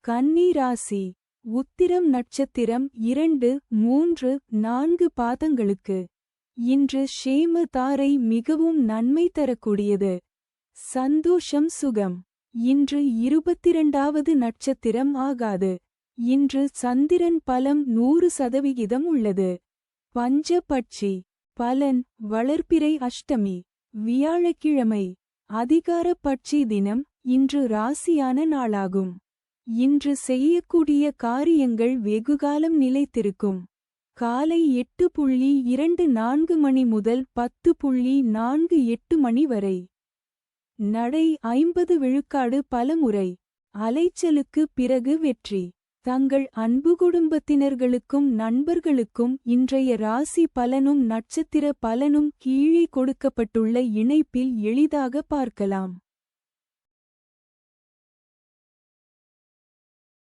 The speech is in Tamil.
கன்னி ராசி. உத்திரம் நட்சத்திரம் 2, 3, 4 பாதங்களுக்கு இன்று ஷேம தாரை மிகவும் நன்மை தரக்கூடியது. சந்தோஷம் சுகம். இன்று 22வது நட்சத்திரம் ஆகாது. இன்று சந்திரன் பலம் 100% உள்ளது. பஞ்சபட்சி. பலன் வளர்பிறை அஷ்டமி வியாழக்கிழமை. அதிகார பட்சி தினம். இன்று ராசியான நாளாகும். இன்று செய்யக்கூடிய காரியங்கள் வெகுகாலம் நிலைத்திருக்கும். காலை 8:24 மணி முதல் 10:48 மணி வரை. நடை 50 விழுக்காடு பலமுறை. அலைச்சலுக்கு பிறகு வெற்றி. தங்கள் அன்பு குடும்பத்தினர்களுக்கும் நண்பர்களுக்கும் இன்றைய ராசி பலனும் நட்சத்திர பலனும் கீழே கொடுக்கப்பட்டுள்ள இணைப்பில் எளிதாக பார்க்கலாம்.